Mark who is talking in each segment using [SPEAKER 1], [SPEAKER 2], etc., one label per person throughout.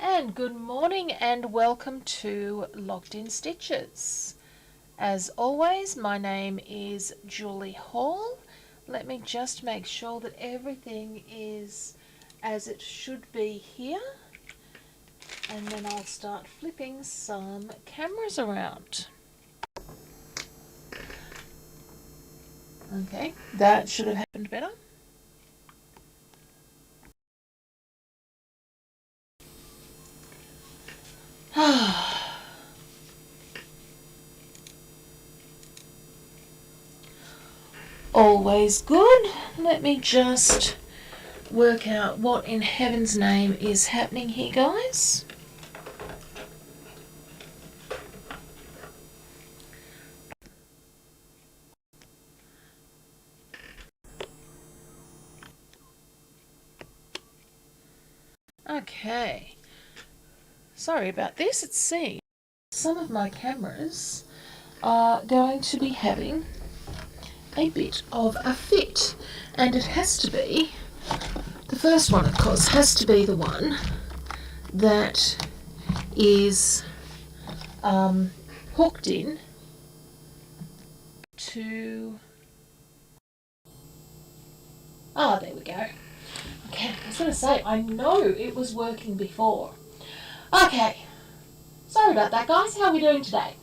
[SPEAKER 1] And good morning and welcome to Locked in Stitches. As always, my name is Julie Hall. Let me just make sure that everything is as it should be here, and then I'll start flipping some cameras around. Okay, that should have happened better. Always good. Let me just work out what in heaven's name is happening here, guys. Okay. Sorry about this. It seems some of my cameras are going to be having a bit of a fit, and it has to be, the first one of course has to be the one that is hooked in to, there we go. Okay, I was going to say, I know it was working before. Okay, sorry about that, guys. How are we doing today?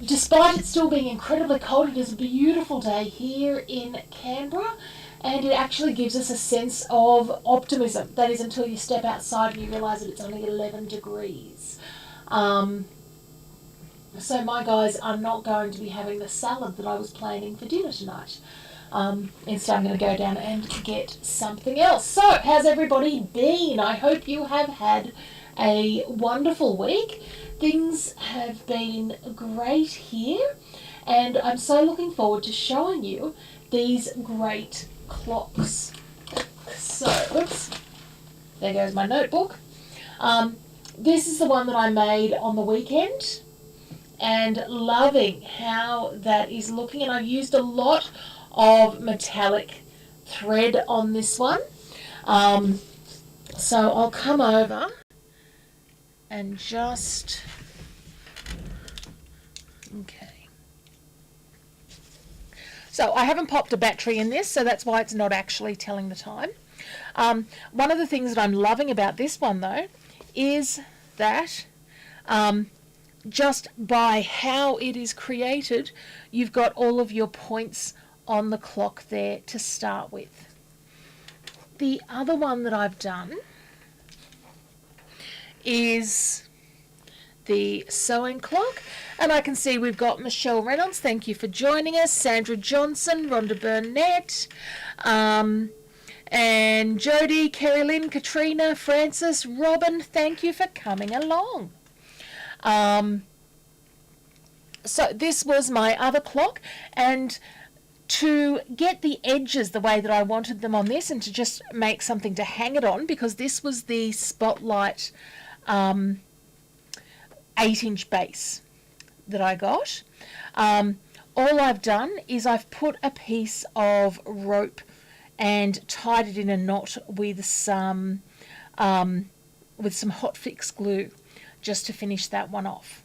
[SPEAKER 1] Despite it still being incredibly cold, it is a beautiful day here in Canberra, and it actually gives us a sense of optimism. That is until you step outside and you realise that it's only 11 degrees. So my guys are not going to be having the salad that I was planning for dinner tonight. Instead, I'm going to go down and get something else. So, how's everybody been? I hope you have had a wonderful week. Things have been great here, and I'm so looking forward to showing you these great clocks. So, oops, there goes my notebook. This is the one that I made on the weekend, and loving how that is looking, and I've used a lot of metallic thread on this one. So I'll come over and just, okay. So I haven't popped a battery in this, so that's why it's not actually telling the time. One of the things that I'm loving about this one though is that just by how it is created, you've got all of your points on the clock there to start with. The other one that I've done is the sewing clock, and I can see we've got Michelle Reynolds, thank you for joining us, Sandra Johnson, Rhonda Burnett, and Jodie, Kerry Lynn, Katrina, Francis, Robin, thank you for coming along. So this was my other clock, and to get the edges the way that I wanted them on this and to just make something to hang it on, because this was the Spotlight 8-inch base that I got. All I've done is I've put a piece of rope and tied it in a knot with some hot fix glue just to finish that one off.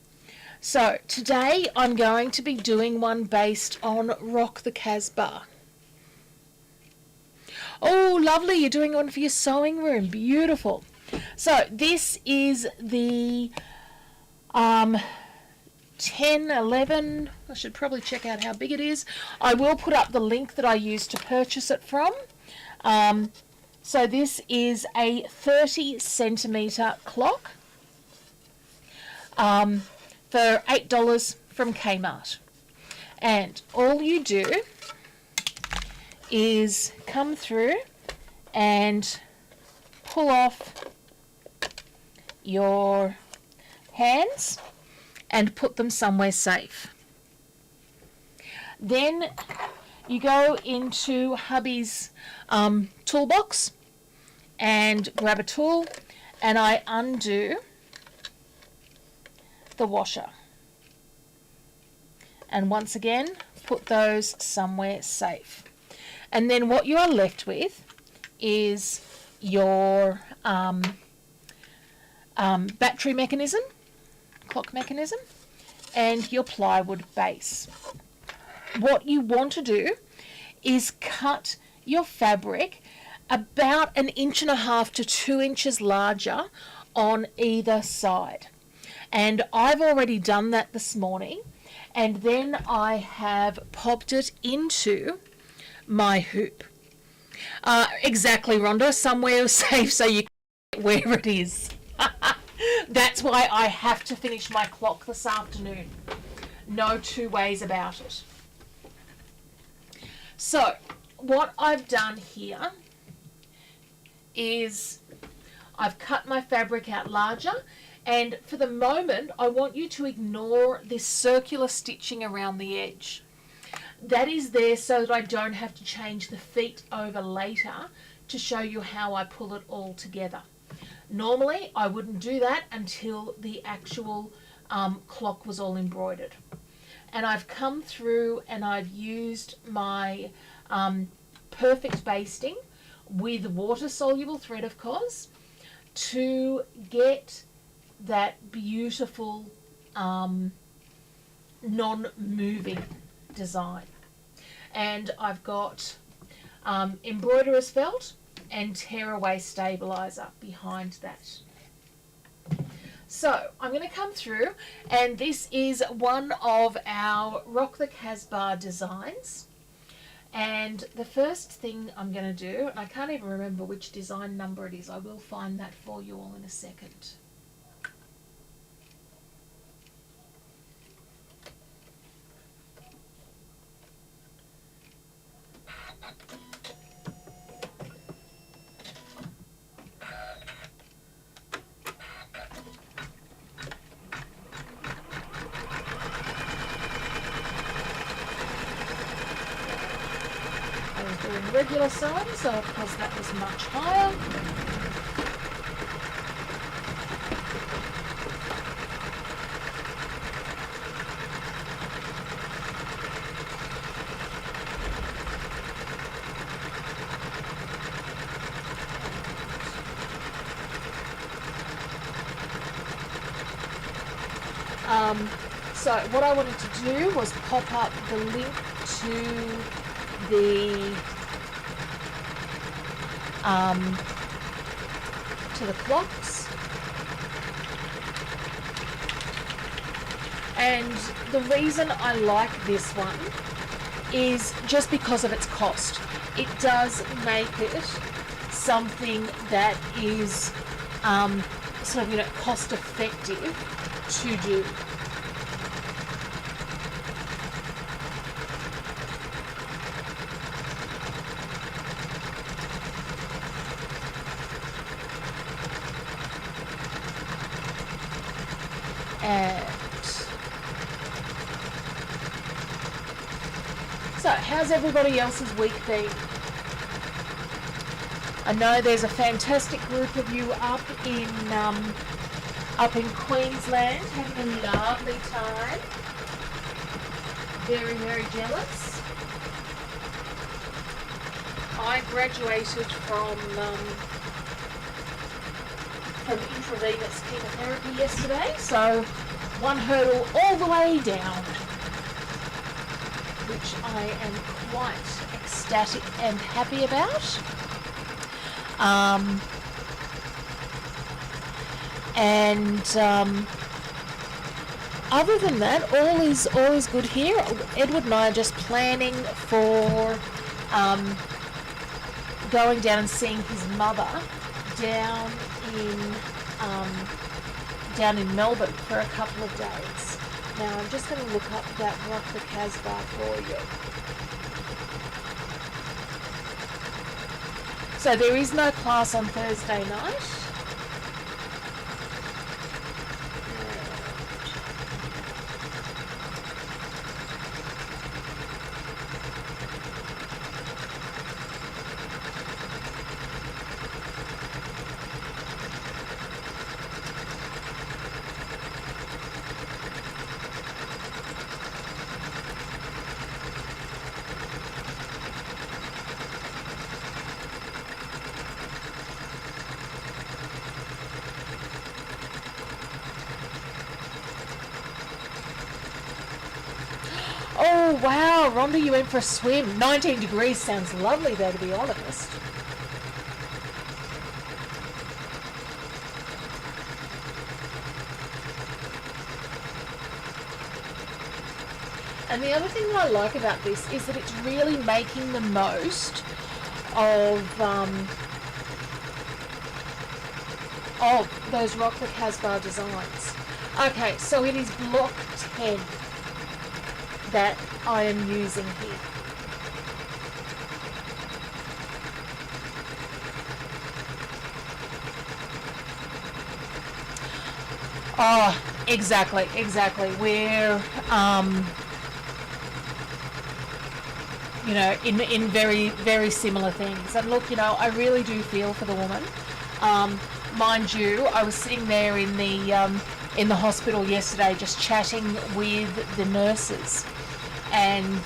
[SPEAKER 1] So today I'm going to be doing one based on Rock the Casbah. Oh, lovely, you're doing one for your sewing room. Beautiful. So this is the 10, 11, I should probably check out how big it is. I will put up the link that I used to purchase it from. So this is a 30 centimetre clock. For $8 from Kmart. And all you do is come through and pull off your hands and put them somewhere safe. Then you go into hubby's toolbox and grab a tool, and I undo the washer, and once again put those somewhere safe, and then what you are left with is your battery mechanism, clock mechanism, and your plywood base. What you want to do is cut your fabric about 1.5 to 2 inches larger on either side. And I've already done that this morning, and then I have popped it into my hoop. Exactly, Rhonda, somewhere safe so you can get where it is. That's why I have to finish my clock this afternoon. No two ways about it. So, what I've done here is I've cut my fabric out larger, and for the moment I want you to ignore this circular stitching around the edge. That is there so that I don't have to change the feet over later to show you how I pull it all together. Normally I wouldn't do that until the actual clock was all embroidered. And I've come through and I've used my perfect basting with water-soluble thread, of course, to get that beautiful non-moving design. And I've got embroiderer's felt and tearaway stabilizer behind that. So I'm going to come through, and this is one of our Rock the Casbah designs. And the first thing I'm going to do, and I can't even remember which design number it is, I will find that for you all in a second. Regular size, so of course that was much higher. So what I wanted to do was pop up the link to the clocks, and the reason I like this one is just because of its cost. It does make it something that is sort of, cost effective to do. So, how's everybody else's week been? I know there's a fantastic group of you up in Queensland having a lovely time. Very, very jealous. I graduated from intravenous chemotherapy yesterday, so one hurdle all the way down, which I am quite ecstatic and happy about. Other than that, all is good here. Edward and I are just planning for going down and seeing his mother down in Melbourne for a couple of days. Now I'm just going to look up that Rock the Casbah for you. So there is no class on Thursday night. wow, Rhonda, you went for a swim. 19 degrees sounds lovely though, to be honest. And the other thing that I like about this is that it's really making the most of those Rockford Hasbar designs. Okay, so it is block 10 that I am using here. Oh, exactly. We're, you know, in very, very similar things. And look, you know, I really do feel for the woman. Mind you, I was sitting there in the hospital yesterday just chatting with the nurses. And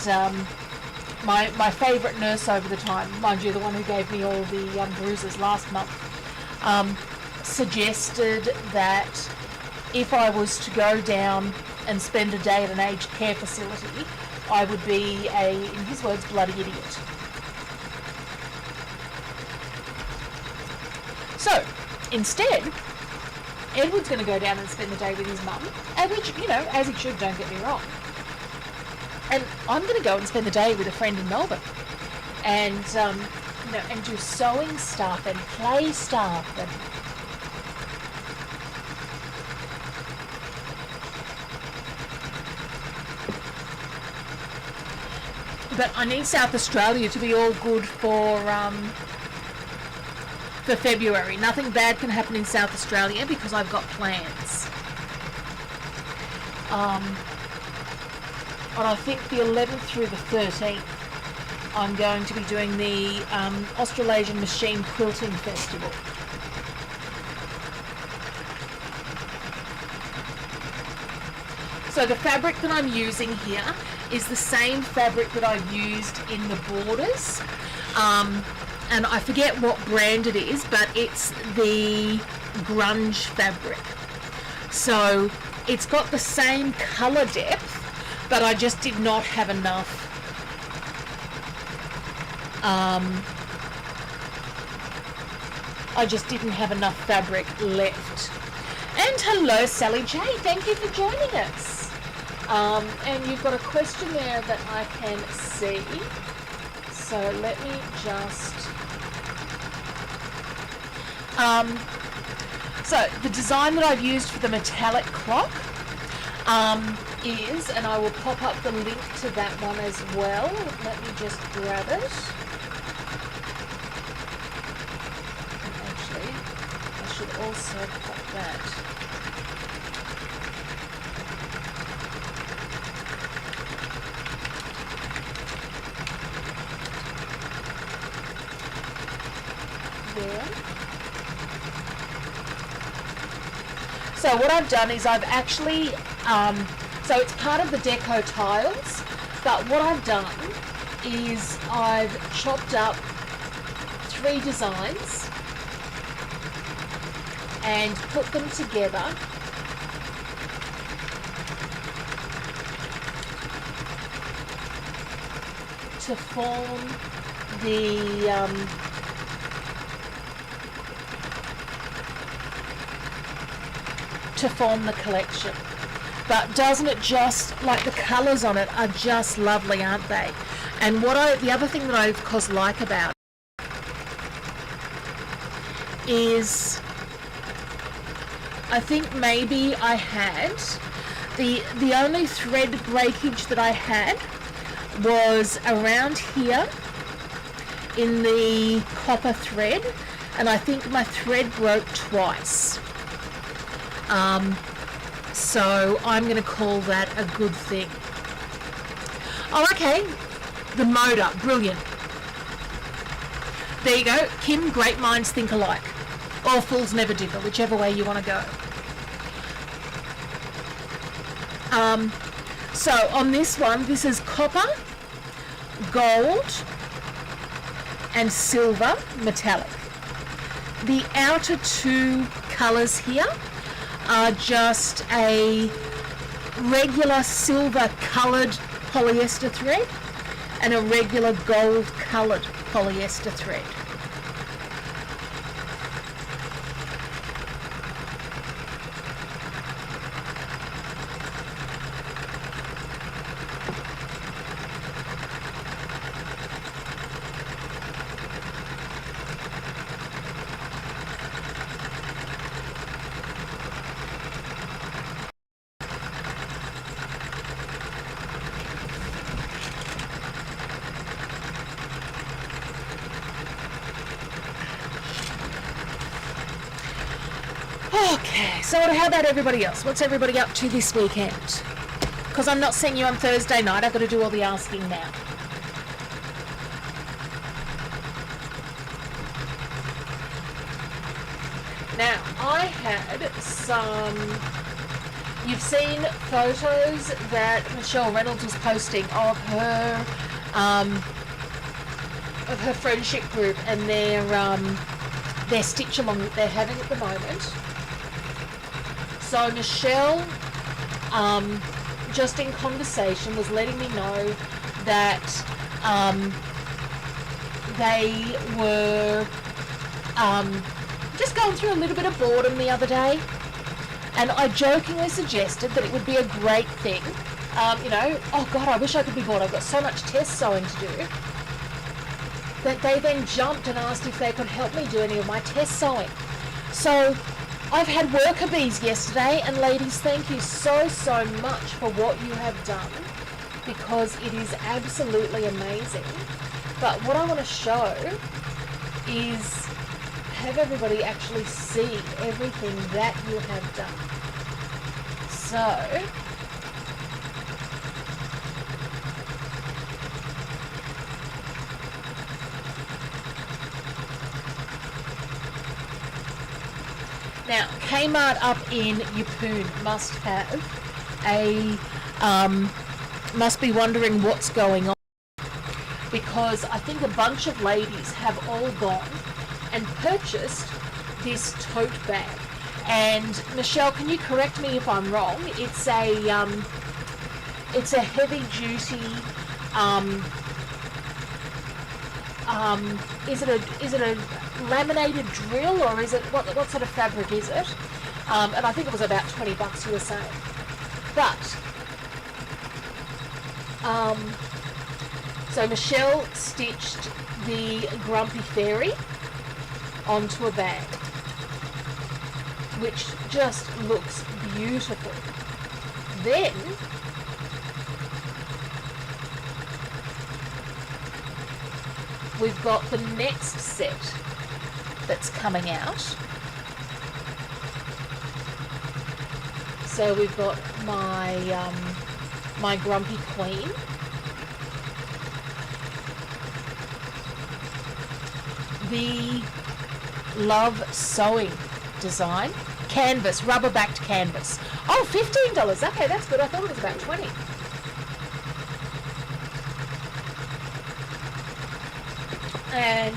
[SPEAKER 1] my favourite nurse over the time, mind you, the one who gave me all the bruises last month, suggested that if I was to go down and spend a day at an aged care facility, I would be in his words, bloody idiot. So, instead, Edward's going to go down and spend the day with his mum, and which, you know, as he should, don't get me wrong. And I'm going to go and spend the day with a friend in Melbourne, and you know, and do sewing stuff and play stuff and. But I need South Australia to be all good for February. Nothing bad can happen in South Australia because I've got plans. On I think the 11th through the 13th, I'm going to be doing the Australasian Machine Quilting Festival. So the fabric that I'm using here is the same fabric that I've used in the borders. And I forget what brand it is, but it's the grunge fabric. So it's got the same colour depth, but I just did not have enough I just didn't have enough fabric left. And hello Sally J, thank you for joining us. And you've got a question there that I can see. So let me just so the design that I've used for the metallic clock is, and I will pop up the link to that one as well. Let me just grab it. Actually, I should also pop that. There. So what I've done is I've actually, so it's part of the deco tiles, but what I've done is I've chopped up 3 designs and put them together to form the collection. But doesn't it just, like, the colours on it are just lovely, aren't they? And the other thing that I of course like about it is I think maybe I had the only thread breakage that I had was around here in the copper thread, and I think my thread broke twice. So I'm going to call that a good thing. Oh, okay. The motor, brilliant. There you go. Kim, great minds think alike. Or fools never differ, whichever way you want to go. So on this one, this is copper, gold, and silver metallic. The outer 2 colours here are just a regular silver coloured polyester thread and a regular gold coloured polyester thread. Okay, so how about everybody else? What's everybody up to this weekend? Because I'm not seeing you on Thursday night, I've got to do all the asking now. Now, I had some... You've seen photos that Michelle Reynolds was posting of her friendship group and their stitch along that they're having at the moment. So Michelle, just in conversation, was letting me know that they were just going through a little bit of boredom the other day, and I jokingly suggested that it would be a great thing. You know, oh God, I wish I could be bored. I've got so much test sewing to do. That they then jumped and asked if they could help me do any of my test sewing. So I've had worker bees yesterday, and ladies, thank you so much for what you have done, because it is absolutely amazing. But what I want to show is have everybody actually see everything that you have done. So now, Kmart up in Yeppoon must have must be wondering what's going on, because I think a bunch of ladies have all gone and purchased this tote bag. And Michelle, can you correct me if I'm wrong? It's a heavy duty. Is it a laminated drill, or is it what sort of fabric is it? And I think it was about $20 you were saying. But so Michelle stitched the Grumpy Fairy onto a bag, which just looks beautiful. Then we've got the next set that's coming out. So we've got my my Grumpy Queen. The Love Sewing design. Canvas, rubber backed canvas. Oh, $15. Okay, that's good. I thought it was about $20. And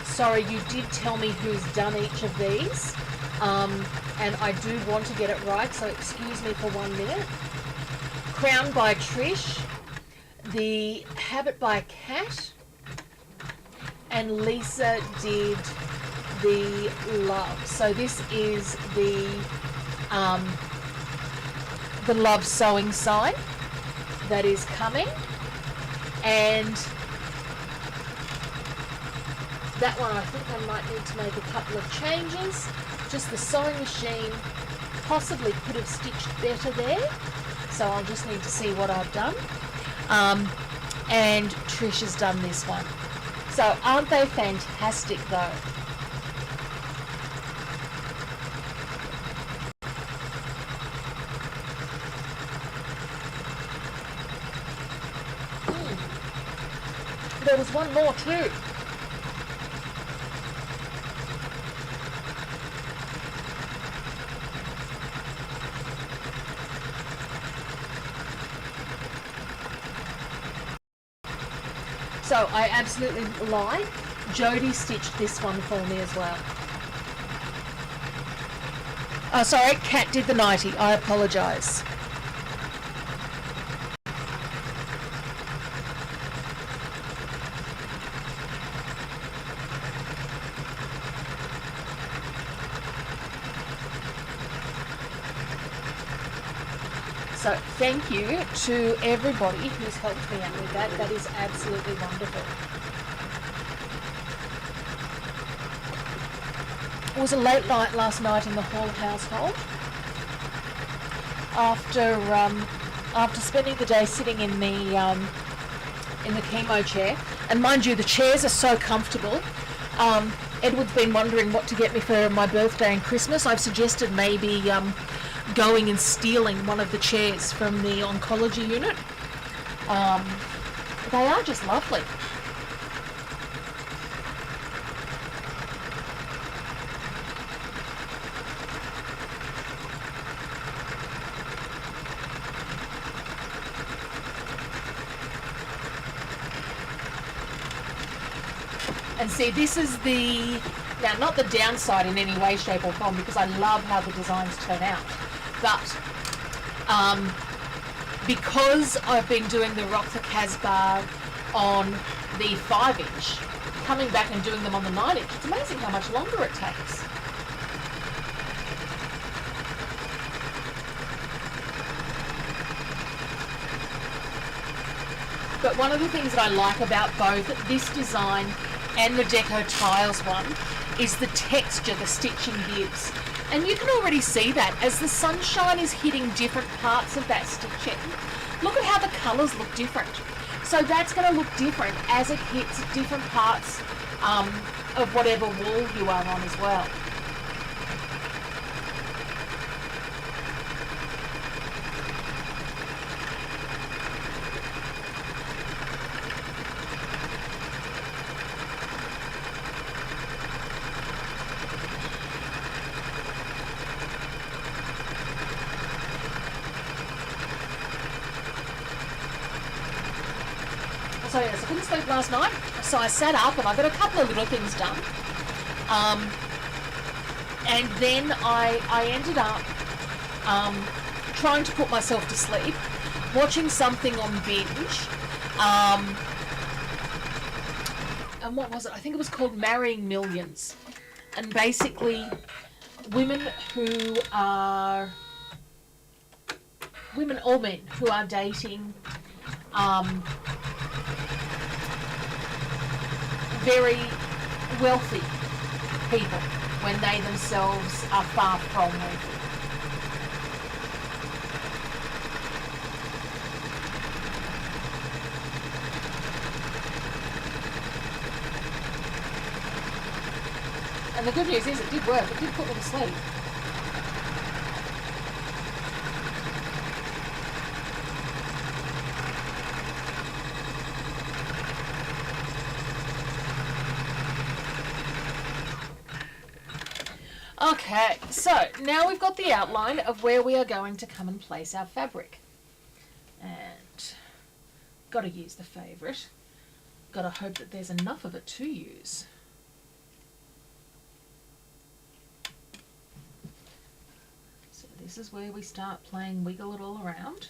[SPEAKER 1] sorry, you did tell me who's done each of these, and I do want to get it right, so excuse me for 1 minute. Crown by Trish, the Habit by Kat, and Lisa did the Love. So this is the Love Sewing sign that is coming. And that one, I think I might need to make a couple of changes. Just the sewing machine possibly could have stitched better there, so I'll just need to see what I've done. And Trish has done this one. So aren't they fantastic though? There was one more too. So I absolutely lied. Jodie stitched this one for me as well. Oh, sorry, Kat did the 90. I apologise. So thank you to everybody who's helped me out with that. That is absolutely wonderful. It was a late night last night in the Hall household. After spending the day sitting in the chemo chair, and mind you, the chairs are so comfortable. Edward's been wondering what to get me for my birthday and Christmas. I've suggested maybe going and stealing one of the chairs from the oncology unit. They are just lovely. And see, this is now not the downside in any way, shape or form, because I love how the designs turn out. But because I've been doing the Rock the Casbah on the 5-inch, coming back and doing them on the 9-inch, it's amazing how much longer it takes. But one of the things that I like about both this design and the Deco Tiles one is the texture the stitching gives. And you can already see that as the sunshine is hitting different parts of that stitching. Look at how the colours look different. So that's going to look different as it hits different parts of whatever wall you are on as well. So yes, I couldn't sleep last night, so I sat up and I got a couple of little things done. And then I ended up trying to put myself to sleep, watching something on binge. And what was it? I think it was called Marrying Millions. And basically, women or men who are dating very wealthy people when they themselves are far from wealthy. And the good news is it did work. It did put me to sleep. Okay, so now we've got the outline of where we are going to come and place our fabric. And got to use the favourite. Got to hope that there's enough of it to use. So this is where we start playing wiggle it all around.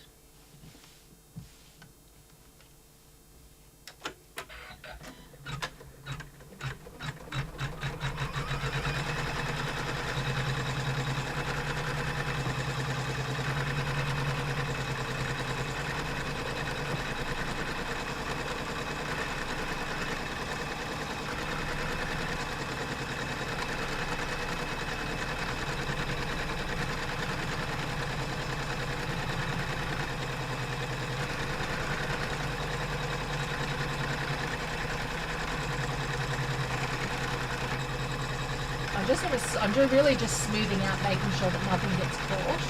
[SPEAKER 1] I'm really just smoothing out, making sure that nothing gets caught.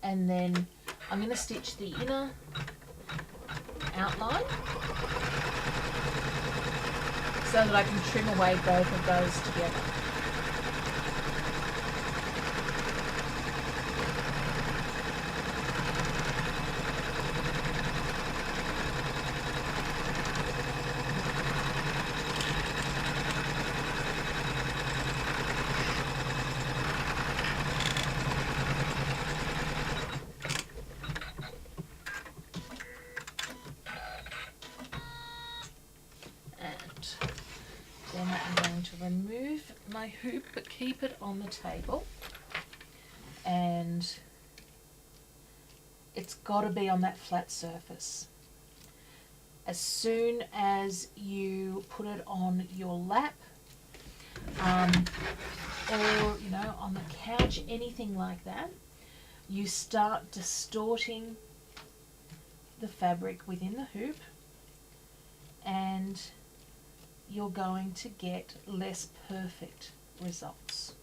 [SPEAKER 1] And then I'm going to stitch the inner outline so that I can trim away both of those together. hoop, but keep it on the table. And it's got to be on that flat surface. As soon as you put it on your lap, or on the couch, anything like that, you start distorting the fabric within the hoop, and you're going to get less perfect results.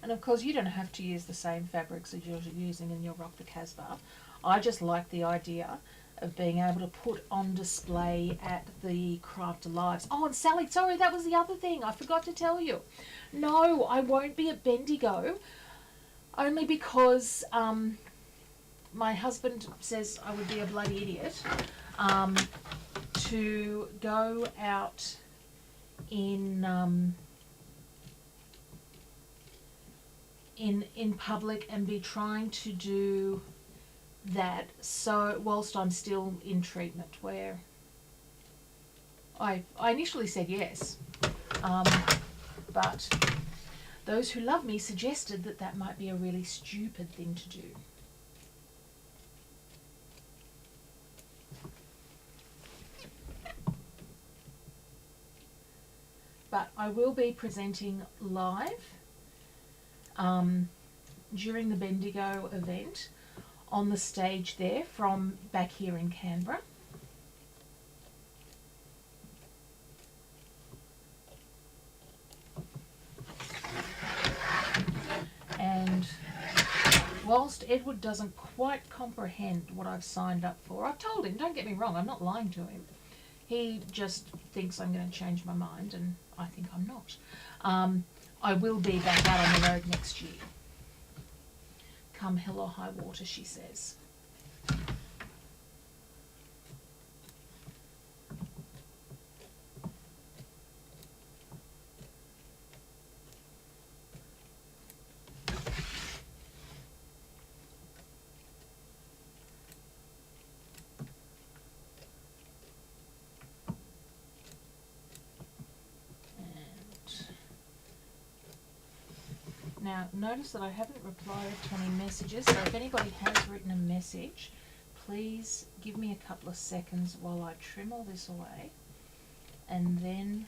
[SPEAKER 1] And of course, you don't have to use the same fabrics as you're using in your Rock the Casbah. I just like the idea of being able to put on display at the Craft Alives. Oh, and Sally, sorry, that was the other thing I forgot to tell you. No, I won't be at Bendigo, only because my husband says I would be a bloody idiot to go out in public and be trying to do that, so whilst I'm still in treatment, where I initially said yes, but those who love me suggested that might be a really stupid thing to do. But I will be presenting live during the Bendigo event on the stage there from back here in Canberra. And whilst Edward doesn't quite comprehend what I've signed up for, I've told him, don't get me wrong, I'm not lying to him. He just thinks I'm going to change my mind, and I think I'm not. I will be back out on the road next year. Come hell or high water, she says. Now, notice that I haven't replied to any messages, so if anybody has written a message, please give me a couple of seconds while I trim all this away, and then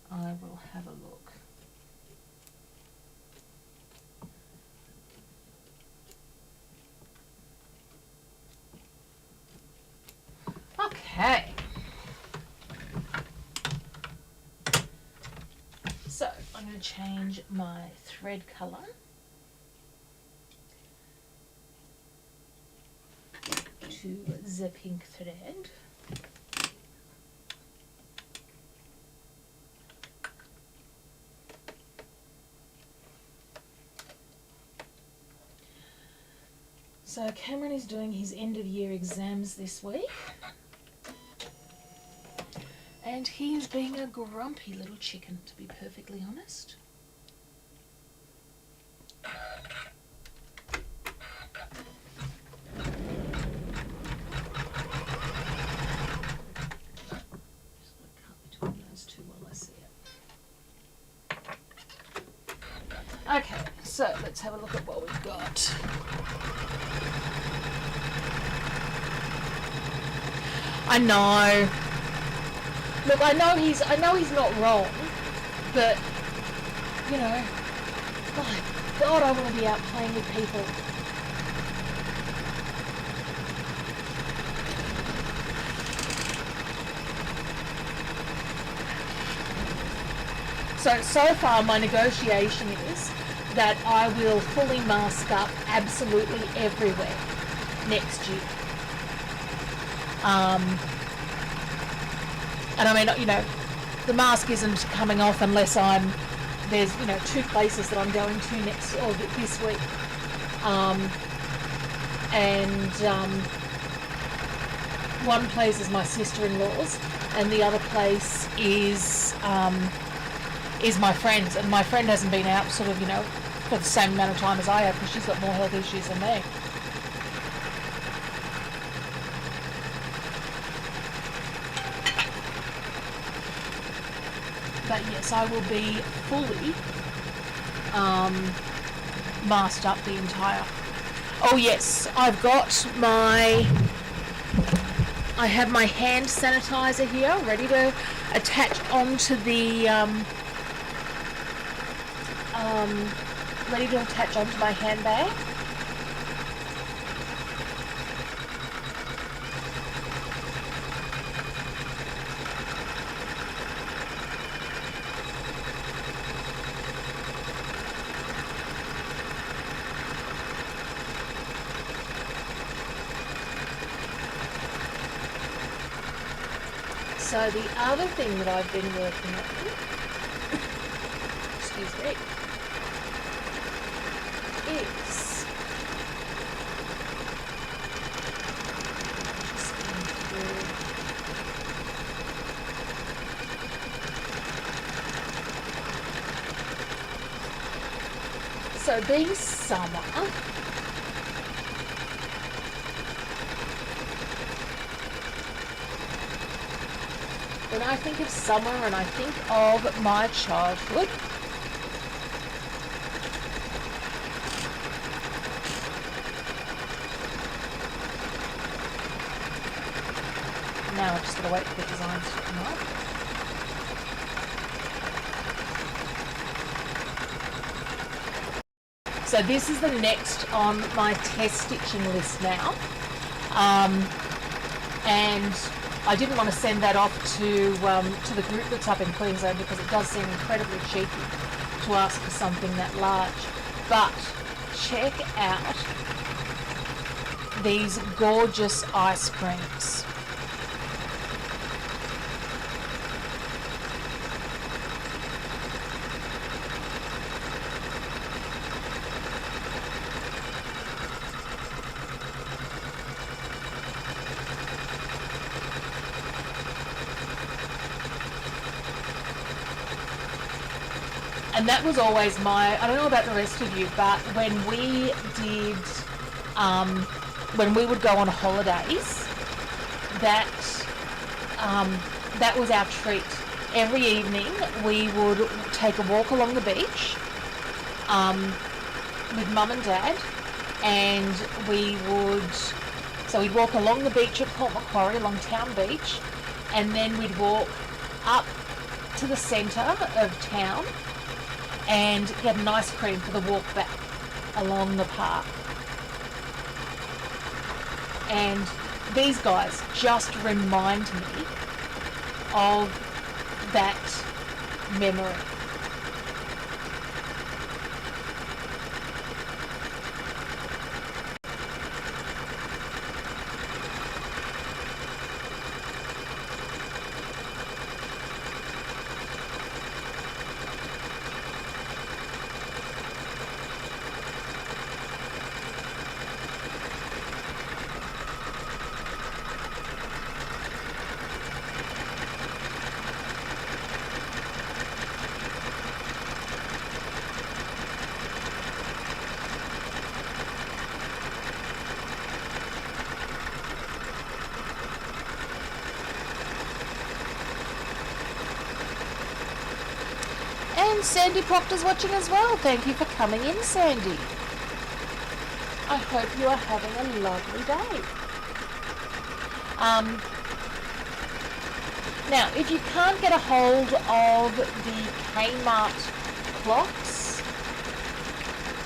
[SPEAKER 1] I will have a look. Okay. So, I'm going to change my thread colour to the pink thread. So Cameron is doing his end of year exams this week. And he is being a grumpy little chicken, to be perfectly honest. Just going to cut between those two while I see it. Okay, so let's have a look at what we've got. I know. Look, I know he's not wrong, but you know, my God, I want to be out playing with people. So far my negotiation is that I will fully mask up absolutely everywhere next year. And I mean, you know, the mask isn't coming off unless there's, you know, 2 places that I'm going to this week. One place is my sister-in-law's, and the other place is my friend's. And my friend hasn't been out sort of, you know, for the same amount of time as I have, because she's got more health issues than me. But yes, I will be fully masked up the entire... Oh yes, I have my hand sanitizer here, ready to attach onto the my handbag. So the other thing that I've been working on, excuse me, is just going through. So being summer, when I think of summer and I think of my childhood, now I'm just going to wait for the designs to come up. So this is the next on my test stitching list now. And I didn't want to send that off to the group that's up in Queensland, because it does seem incredibly cheeky to ask for something that large. But check out these gorgeous ice creams. And that was always I don't know about the rest of you, but when we would go on holidays, that was our treat. Every evening we would take a walk along the beach with Mum and Dad, and we'd walk along the beach at Port Macquarie, along Town Beach, and then we'd walk up to the centre of town and get an ice cream for the walk back along the park. And these guys just remind me of that memory. And Sandy Proctor's watching as well. Thank you for coming in, Sandy. I hope you are having a lovely day. Now, if you can't get a hold of the Kmart clocks,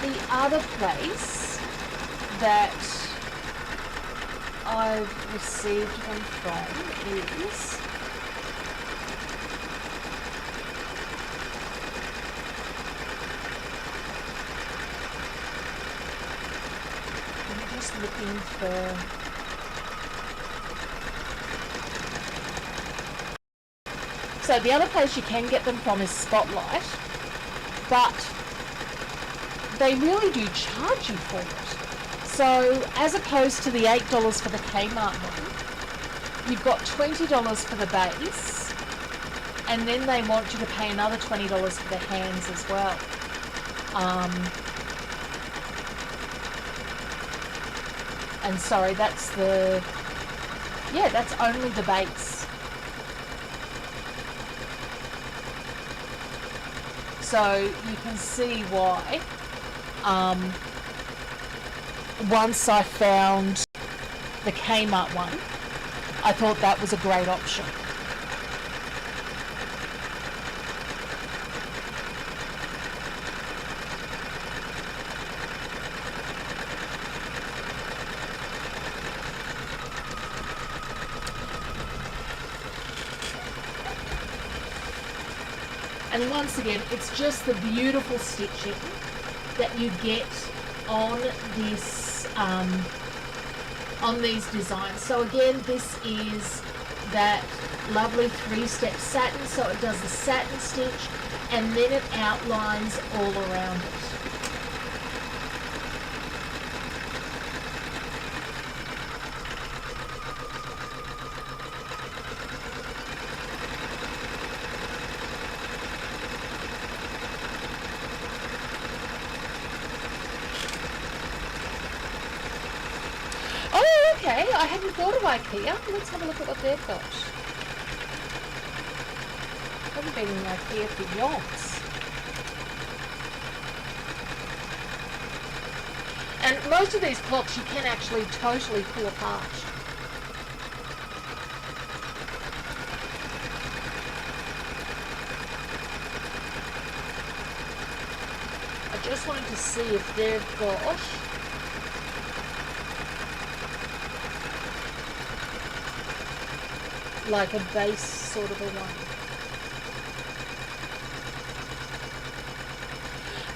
[SPEAKER 1] the other place that I've received them from is looking for So the other place you can get them from is Spotlight, but they really do charge you for it. So as opposed to the $8 for the Kmart one, you've got $20 for the base, and then they want you to pay another $20 for the hands as well. And sorry, that's only the base. So you can see why, once I found the Kmart one, I thought that was a great option. And once again, it's just the beautiful stitching that you get on this, on these designs. So again, this is that lovely 3-step satin. So it does the satin stitch, and then it outlines all around it. Okay, I hadn't thought of IKEA. Let's have a look at what they've got. I haven't been in IKEA for yonks. And most of these blocks you can actually totally pull apart. I just wanted to see if they've got like a base sort of a one.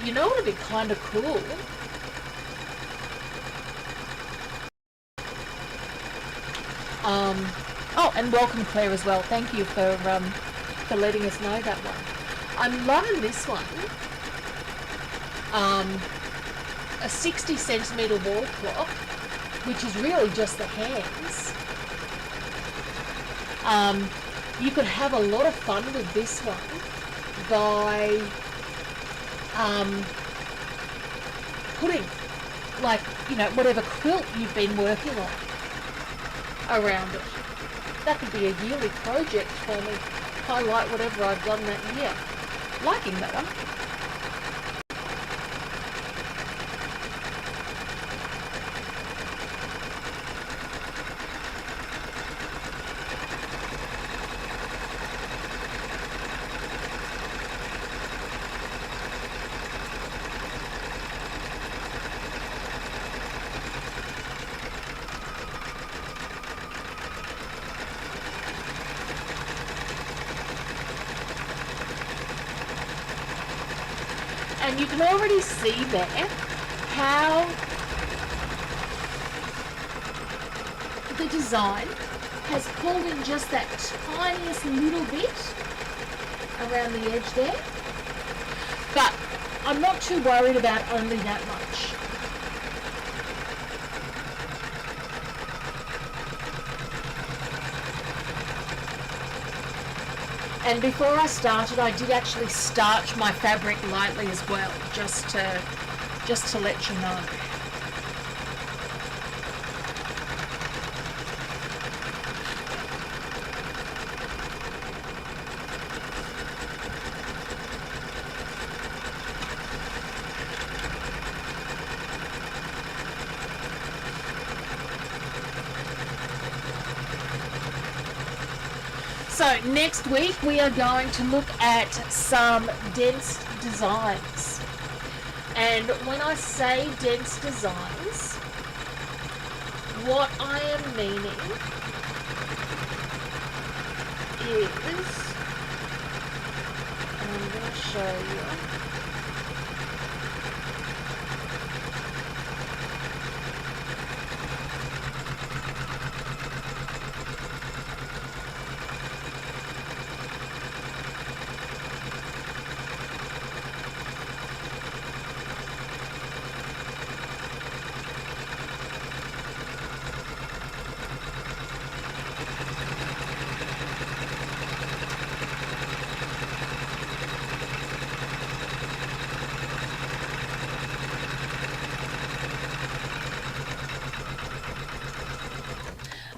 [SPEAKER 1] You know what would be kind of cool? Oh, and welcome Claire as well. Thank you for letting us know that one. I'm loving this one. A 60 centimetre wall clock, which is really just the hands. You could have a lot of fun with this one by putting, like, you know, whatever quilt you've been working on around it. That could be a yearly project for me. Highlight whatever I've done that year. Liking that one. And you can already see there how the design has pulled in just that tiniest little bit around the edge there. But I'm not too worried about only that much. And before I started, I did actually starch my fabric lightly as well, just to let you know. So next week we are going to look at some dense designs. And when I say dense designs, what I am meaning is, I'm going to show you.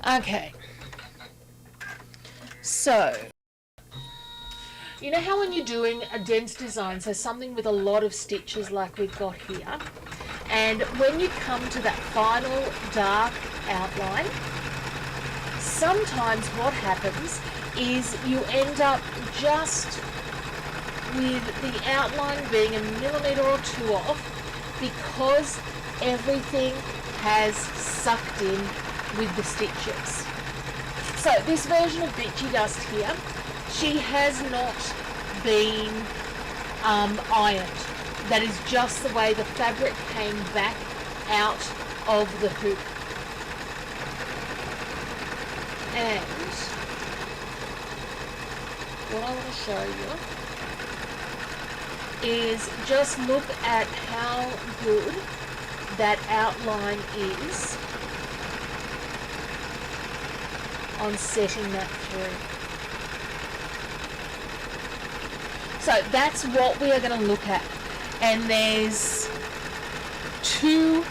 [SPEAKER 1] Okay. So, you know how when you're doing a dense design, so something with a lot of stitches like we've got here, and when you come to that final dark outline, sometimes what happens is you end up just with the outline being a millimetre or two off because everything has sucked in with the stitches. So this version of Bitchy Dust here, she has not been ironed. That is just the way the fabric came back out of the hoop. And what I want to show you is just look at how good that outline is on setting that through. So that's what we are going to look at. And there's two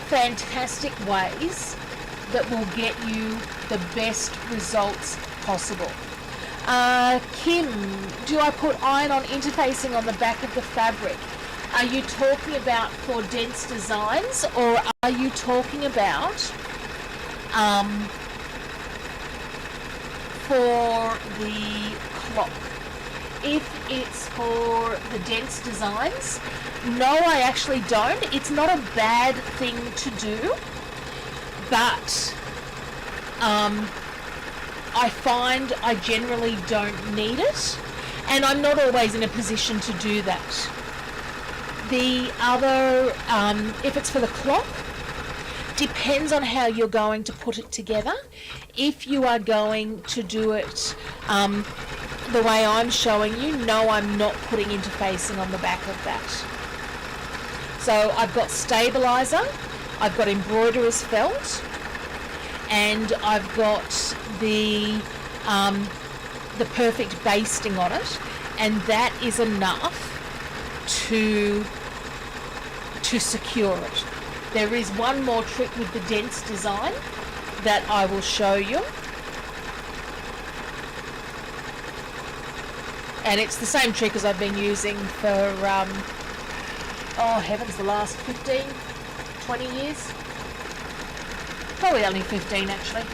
[SPEAKER 1] fantastic ways that will get you the best results possible. Kim, do I put iron-on interfacing on the back of the fabric? Are you talking about for dense designs, or are you talking about for the clock? If it's for the dense designs, no, I actually don't. It's not a bad thing to do, but I find I generally don't need it, and I'm not always in a position to do that. The other, if it's for the clock, depends on how you're going to put it together. If you are going to do it the way I'm showing you, no, I'm not putting interfacing on the back of that. So I've got stabilizer, I've got embroiderer's felt, and I've got the perfect basting on it, and that is enough to secure it. There is one more trick with the dense design that I will show you, and it's the same trick as I've been using for oh heavens, the last 15, 20 years. Probably only 15 actually.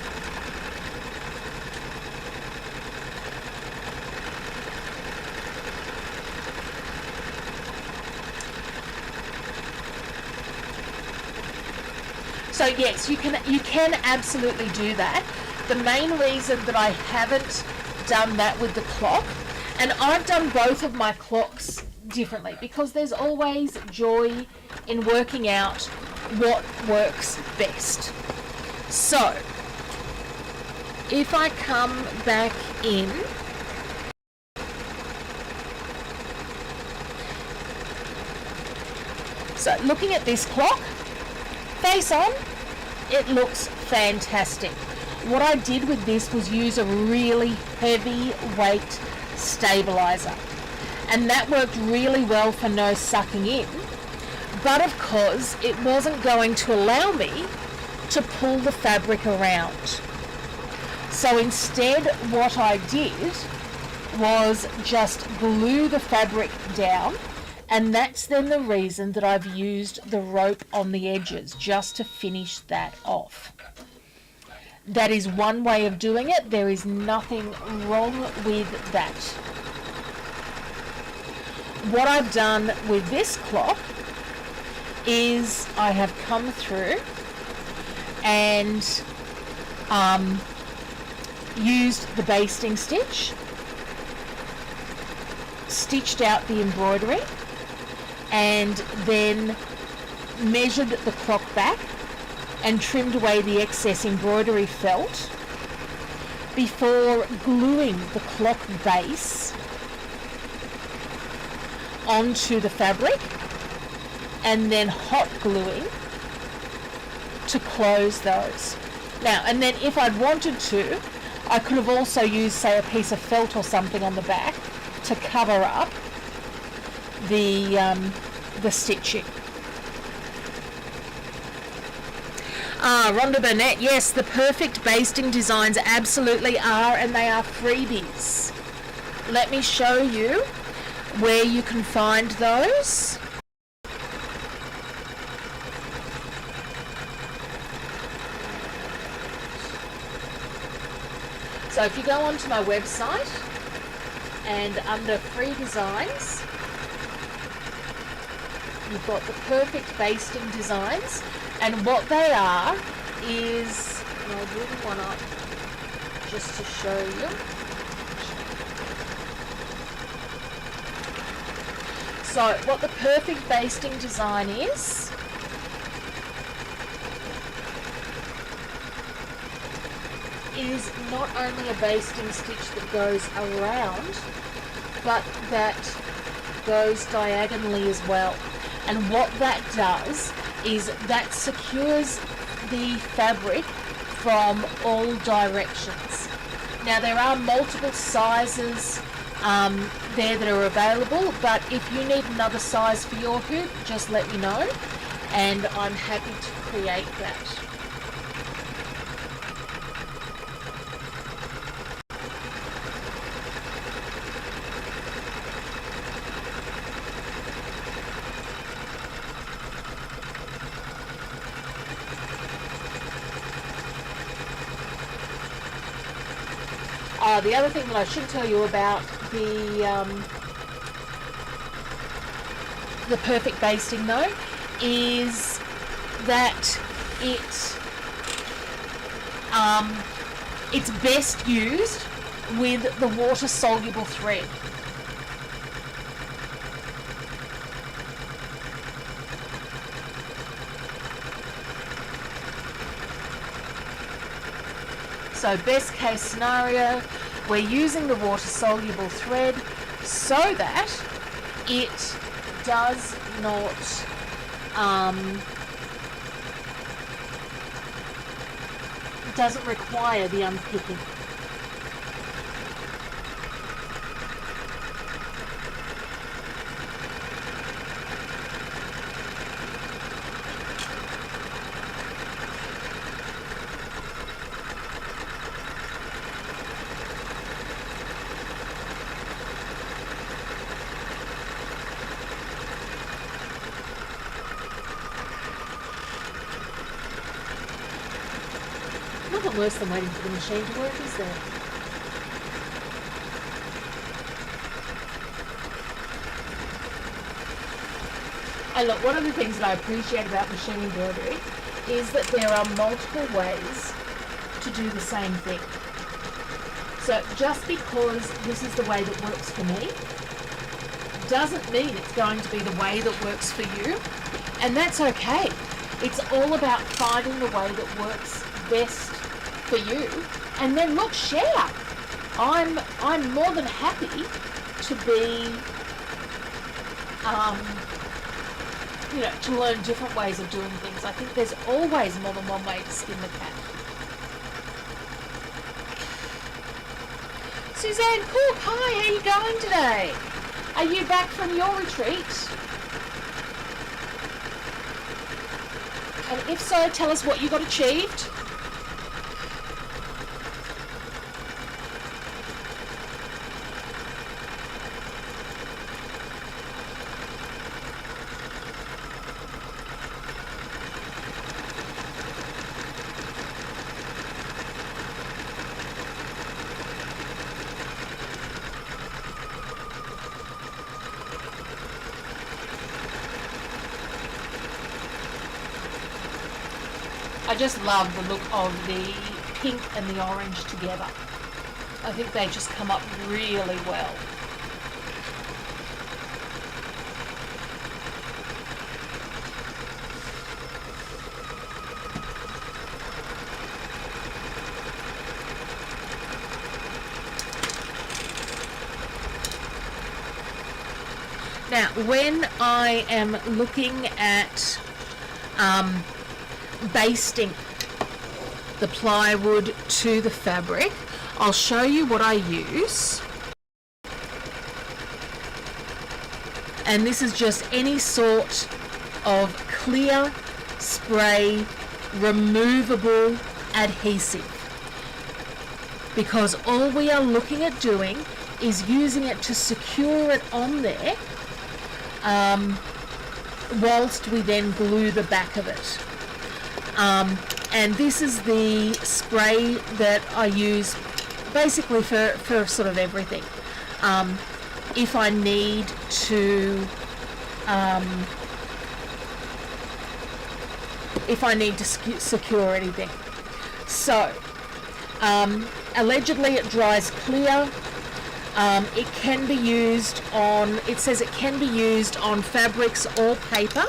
[SPEAKER 1] So yes, you can absolutely do that. The main reason that I haven't done that with the clock, and I've done both of my clocks differently because there's always joy in working out what works best. So if I come back in, so looking at this clock, face on, it looks fantastic. What I did with this was use a really heavy weight stabilizer, and that worked really well for no sucking in, but of course it wasn't going to allow me to pull the fabric around. So instead what I did was just glue the fabric down, and that's then the reason that I've used the rope on the edges, just to finish that off. That is one way of doing it. There is nothing wrong with that. What I've done with this clock is I have come through and used the basting stitch, stitched out the embroidery, and then measured the clock back and trimmed away the excess embroidery felt before gluing the clock base onto the fabric and then hot gluing to close those. Now, and then if I'd wanted to, I could have also used, say, a piece of felt or something on the back to cover up the stitching. Rhonda Burnett, yes, the perfect basting designs absolutely are, and they are freebies. Let me show you where you can find those. So if you go onto my website and under free designs, you've got the perfect basting designs, and what they are is, and I'll bring one up just to show you. So what the perfect basting design is not only a basting stitch that goes around, but that goes diagonally as well. And what that does is that secures the fabric from all directions. Now there are multiple sizes there that are available, but if you need another size for your hoop, just let me know and I'm happy to create that. The other thing that I should tell you about the perfect basting though is that it's best used with the water soluble thread. So best case scenario, we're using the water soluble thread so that it does not doesn't require the unpicking. Nothing worse than waiting for the machine to work, is there? And look, one of the things that I appreciate about machine embroidery is that there are multiple ways to do the same thing. So just because this is the way that works for me doesn't mean it's going to be the way that works for you, and that's okay. It's all about finding the way that works best for you, and then look, share. I'm more than happy to be to learn different ways of doing things. I think there's always more than one way to skin the cat. Suzanne Cook, hi, how are you going today? Are you back from your retreat? And if so, tell us what you got achieved. I just love the look of the pink and the orange together. I think they just come up really well. Now, when I am looking at basting the plywood to the fabric, I'll show you what I use. And this is just any sort of clear spray removable adhesive, because all we are looking at doing is using it to secure it on there, whilst we then glue the back of it. And this is the spray that I use basically for sort of everything. If I need to secure anything. So allegedly it dries clear. It can be used on, it says it can be used on fabrics or paper.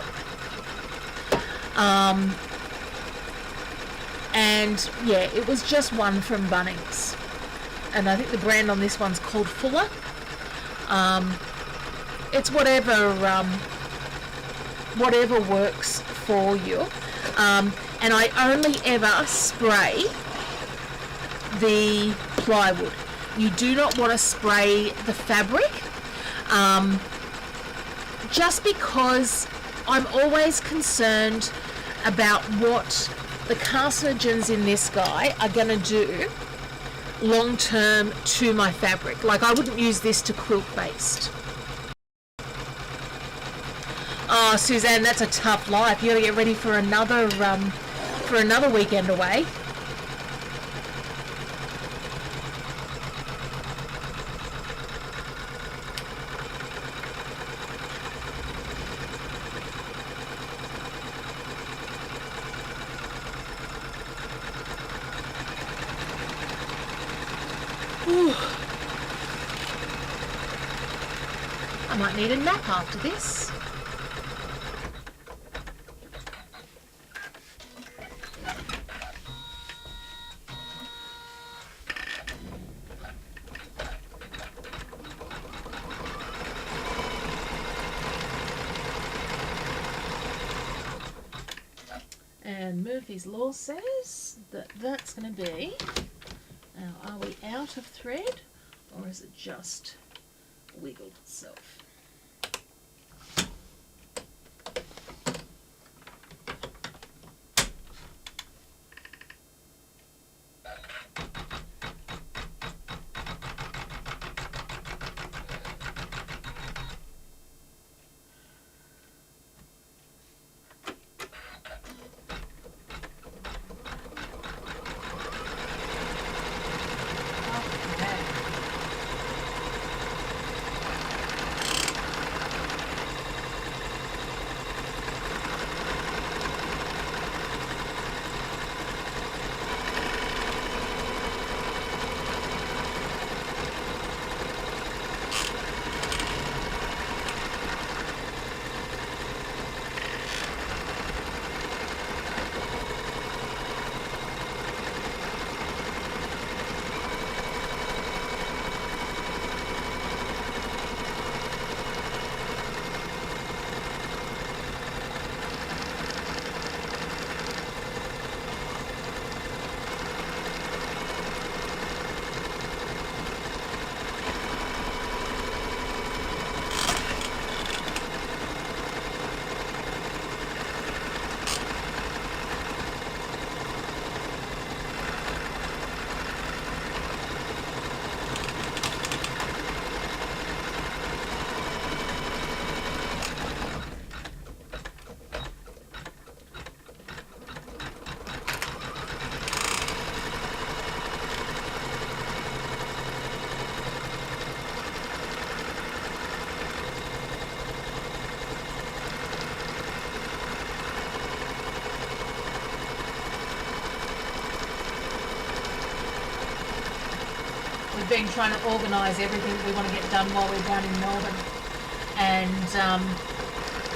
[SPEAKER 1] And yeah, it was just one from Bunnings. And I think the brand on this one's called Fuller. It's whatever works for you. And I only ever spray the plywood. You do not want to spray the fabric, just because I'm always concerned about what the carcinogens in this guy are going to do long term to my fabric. Like, I wouldn't use this to quilt baste. Oh, Suzanne, that's a tough life. You got to get ready for another weekend away. I might need a nap after this. And Murphy's Law says that that's going to be, now are we out of thread or is it just wiggled itself? We've been trying to organise everything we want to get done while we're down in Melbourne, and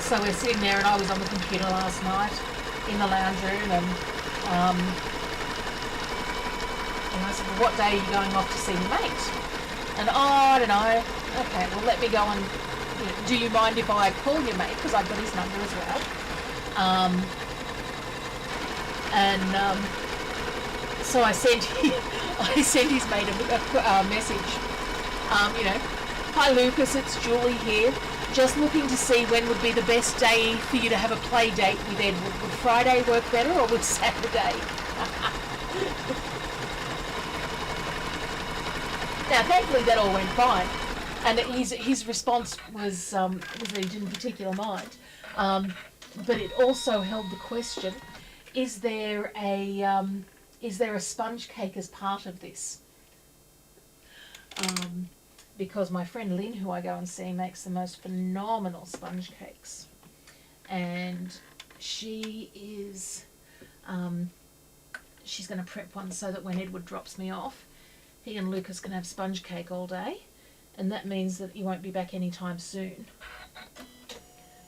[SPEAKER 1] so we're sitting there, and I was on the computer last night in the lounge room, and I said, well, what day are you going off to see your mate? And I don't know. Okay, well, let me go and, you know, do you mind if I call your mate, because I've got his number as well. So I sent his mate a message. You know, hi Lucas, it's Julie here. Just looking to see when would be the best day for you to have a play date with Edward. Would Friday work better or would Saturday? Now, thankfully that all went fine. And his response was that he didn't particularly mind. But it also held the question, is there a sponge cake as part of this? Because my friend Lynn, who I go and see, makes the most phenomenal sponge cakes. And she is, she's going to prep one so that when Edward drops me off, he and Lucas can have sponge cake all day. And that means that he won't be back anytime soon.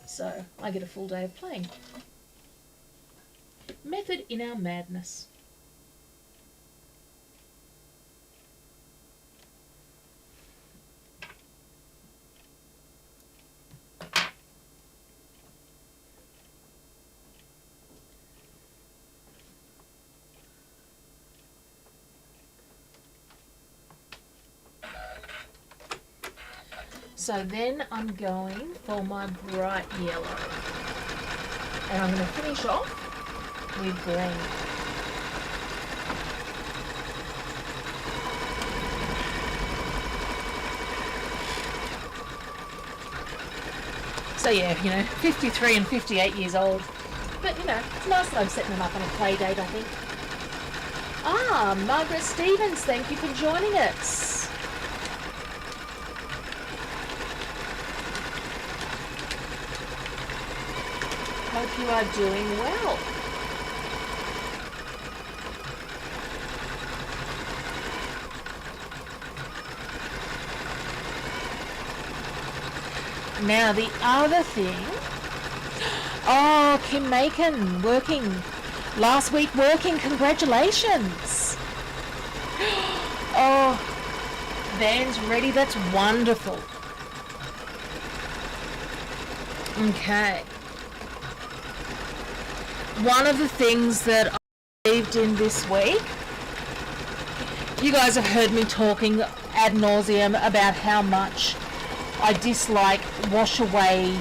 [SPEAKER 1] So I get a full day of playing. Method in our madness. So then I'm going for my bright yellow. And I'm going to finish off with green. So yeah, 53 and 58 years old. But it's nice that I'm setting them up on a play date, I think. Ah, Margaret Stevens, thank you for joining us. Hope you are doing well. Now the other thing, Kim Macon working, last week working, congratulations. Oh, Van's ready, that's wonderful. Okay. One of the things that I believed in this week, you guys have heard me talking ad nauseum about how much I dislike wash away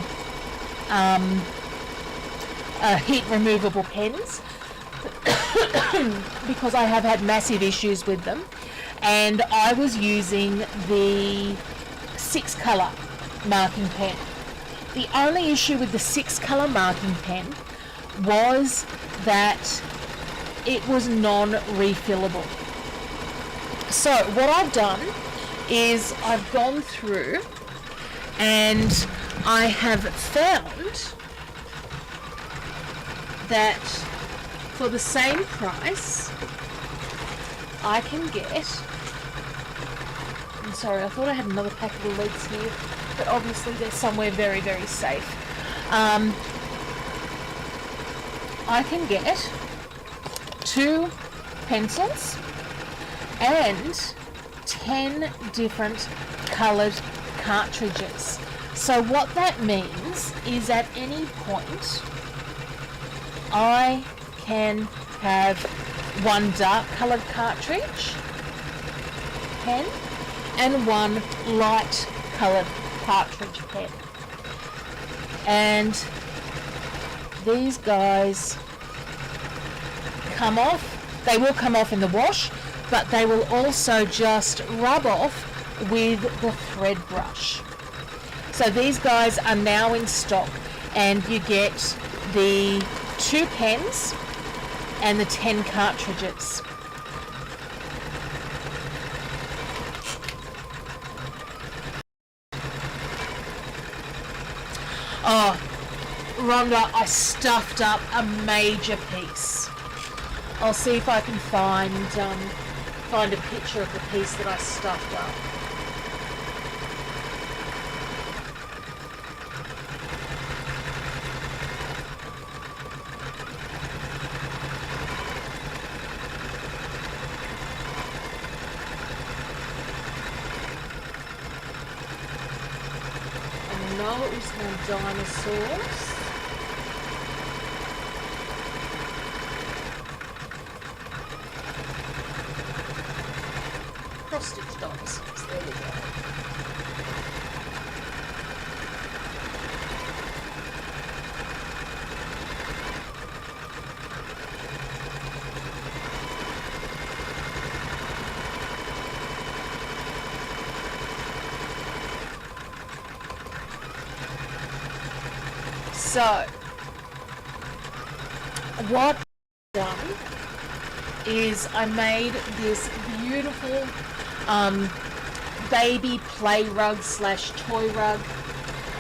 [SPEAKER 1] heat removable pens because I have had massive issues with them, and I was using the 6-colour marking pen. The only issue with the 6-colour marking pen was that it was non-refillable. So what I've done is I've gone through and I have found that for the same price I can get, I'm sorry, I thought I had another pack of the leads here, but obviously they're somewhere very, very safe. I can get 2 pencils and 10 different coloured cartridges. So what that means is at any point I can have one dark coloured cartridge pen and one light coloured cartridge pen. And these guys come off. They will come off in the wash, but they will also just rub off with the thread brush. So these guys are now in stock, and you get the 2 pens and the 10 cartridges. Oh, Rhonda, I stuffed up a major piece. I'll see if I can find a picture of the piece that I stuffed up. I know it was my dinosaurs. Cross-stitch dinosaurs, there we go. So, what I've done is I made this beautiful baby play rug slash toy rug,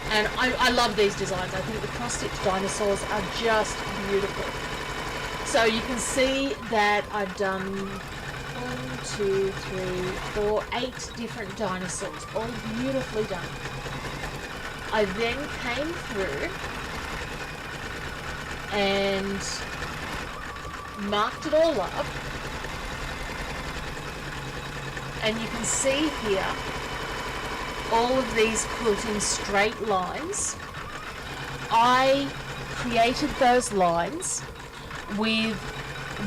[SPEAKER 1] and I love these designs. I think the cross-stitch dinosaurs are just beautiful. So you can see that I've done 1, 2, 3, 4, 8 different dinosaurs, all beautifully done. I then came through and marked it all up, and you can see here all of these quilting straight lines. I created those lines with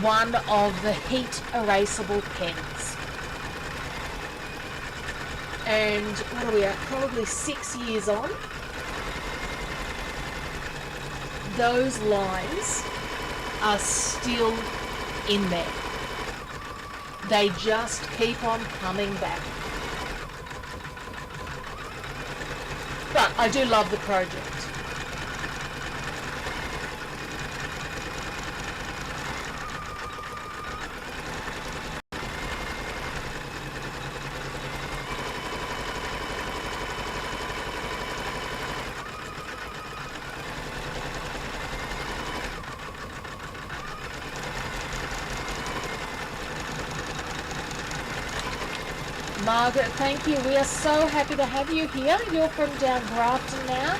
[SPEAKER 1] one of the heat erasable pens, and what are we at, probably 6 years on, those lines are still in there. They just keep on coming back. But I do love the project. Margaret, thank you. We are so happy to have you here. You're from down Grafton now.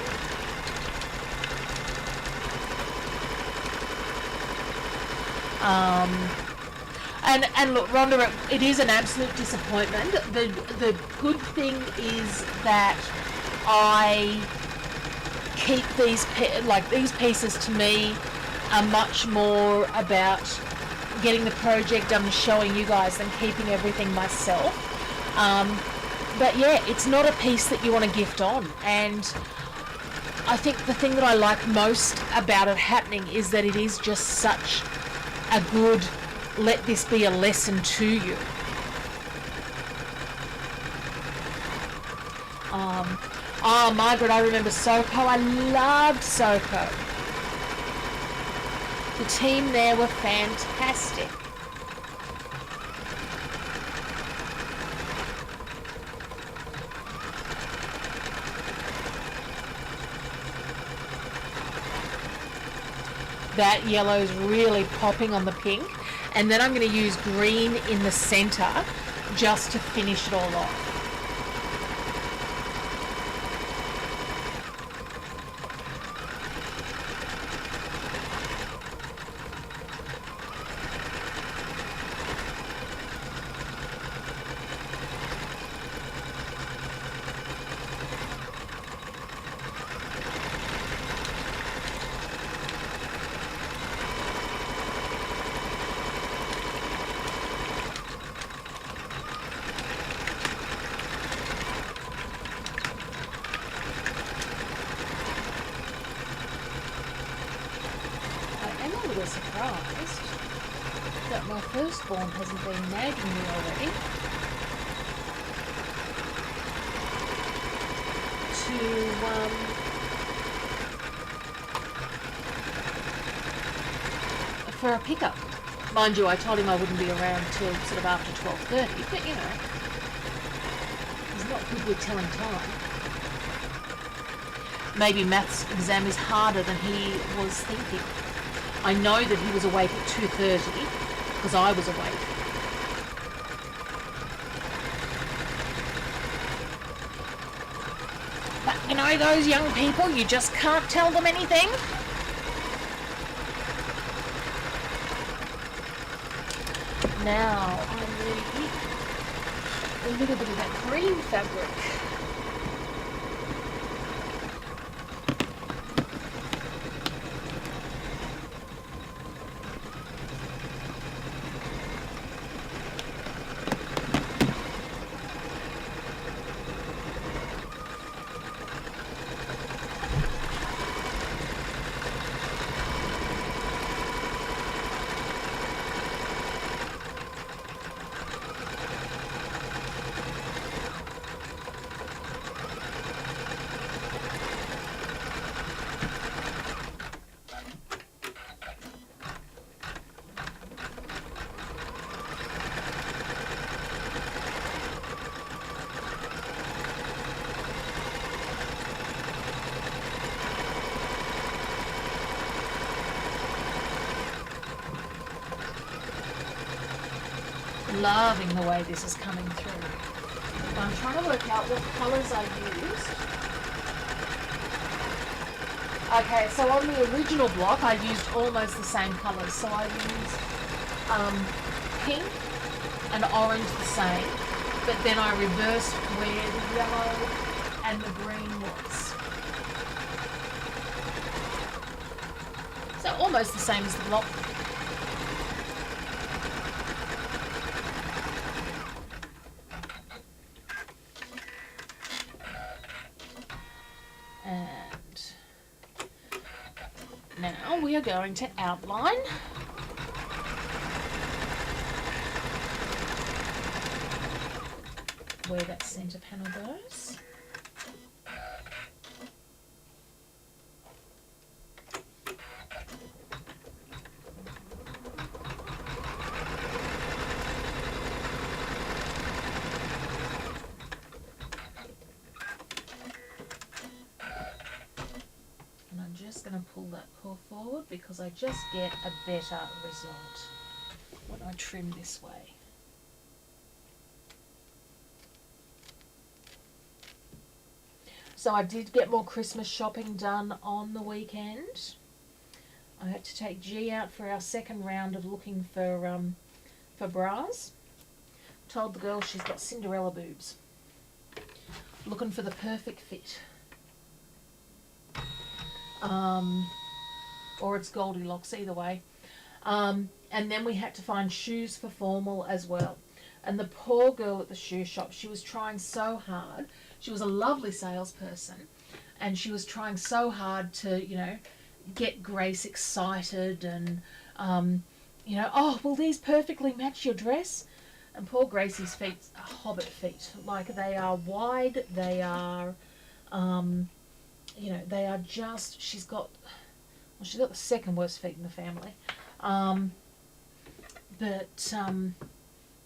[SPEAKER 1] And look, Rhonda, it is an absolute disappointment. The good thing is that I keep these pieces to me are much more about getting the project done and showing you guys than keeping everything myself. But yeah, it's not a piece that you want to gift on, and I think the thing that I like most about it happening is that it is just such a good, let this be a lesson to you. Oh, Margaret, I remember Soko. I loved Soko. The team there were fantastic. That yellow's really popping on the pink, and then I'm going to use green in the center just to finish it all off. Surprised that my firstborn hasn't been nagging me already for a pickup. Mind you, I told him I wouldn't be around till sort of after 12:30, but you know, he's not good with telling time. Maybe maths exam is harder than he was thinking. I know that he was awake at 2:30 because I was awake. But you know, those young people, you just can't tell them anything. Now I need a little bit of that green fabric. loving the way this is coming through. I'm trying to work out what colours I used. Okay, so on the original block I used almost the same colours. So I used pink and orange the same, but then I reversed where the yellow and the green was. So almost the same as the block. And now we are going to outline. Where that centre panel goes. And I'm just going to pull that core forward because I just get a better result when I trim this way. So I did get more Christmas shopping done on the weekend. I had to take G out for our second round of looking for bras. Told the girl she's got Cinderella boobs. Looking for the perfect fit. Or it's Goldilocks, either way. And then we had to find shoes for formal as well. And the poor girl at the shoe shop, she was trying so hard. She was a lovely salesperson, and she was trying so hard to, you know, get Grace excited and, you know, oh, will these perfectly match your dress? And poor Gracie's feet are hobbit feet. Like, they are wide, they are, you know, they are just, she's got the second worst feet in the family.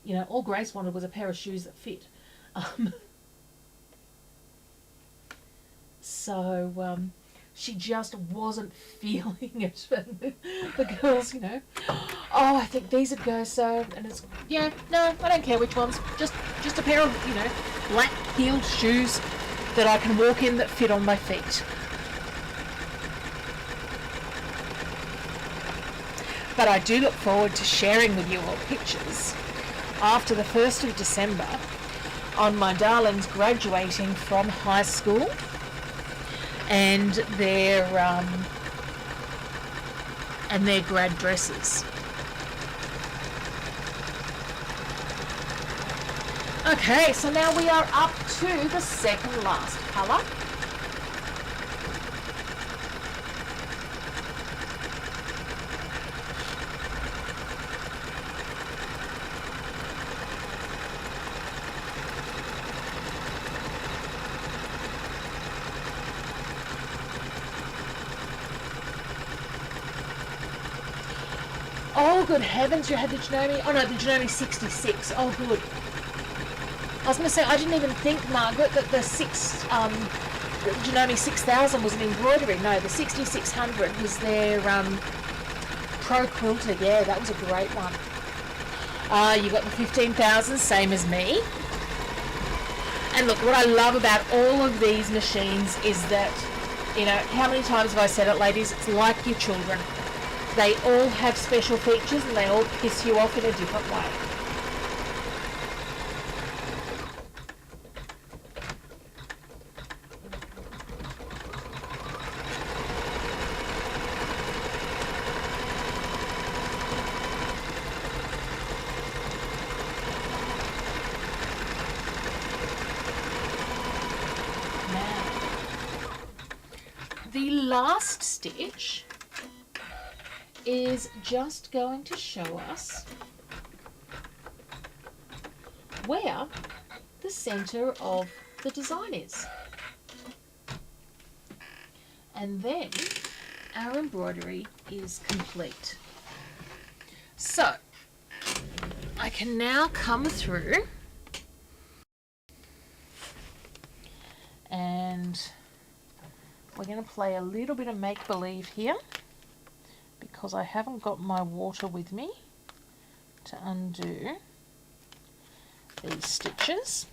[SPEAKER 1] You know, all Grace wanted was a pair of shoes that fit. So she just wasn't feeling it. And the girls, you know, oh, I think these would go so. And it's, yeah, no, I don't care which ones. Just a pair of, you know, black heeled shoes that I can walk in that fit on my feet. But I do look forward to sharing with you all pictures after the 1st of December on my darlings graduating from high school and their grad dresses. Okay, so now we are up to the second last colour. Oh, good heavens, you had the Janome. Oh, no, the Janome 66. Oh, good. I was going to say, I didn't even think, Margaret, that the Janome 6000 was an embroidery. No, the 6600 was their Pro Quilter. Yeah, that was a great one. You got the 15,000, same as me. And look, what I love about all of these machines is that, you know, how many times have I said it, ladies? It's like your children. They all have special features and they all piss you off in a different way. Now, the last stitch is just going to show us where the center of the design is. And then our embroidery is complete. So I can now come through and we're going to play a little bit of make-believe here, because I haven't got my water with me to undo these stitches.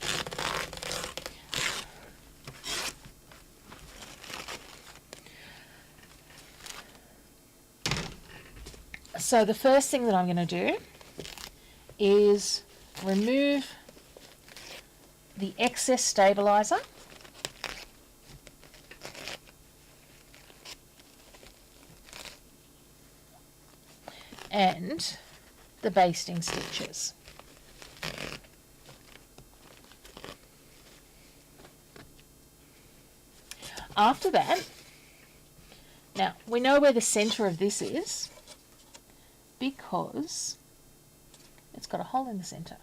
[SPEAKER 1] So the first thing that I'm going to do is remove the excess stabilizer and the basting stitches. After that, now we know where the center of this is because it's got a hole in the center.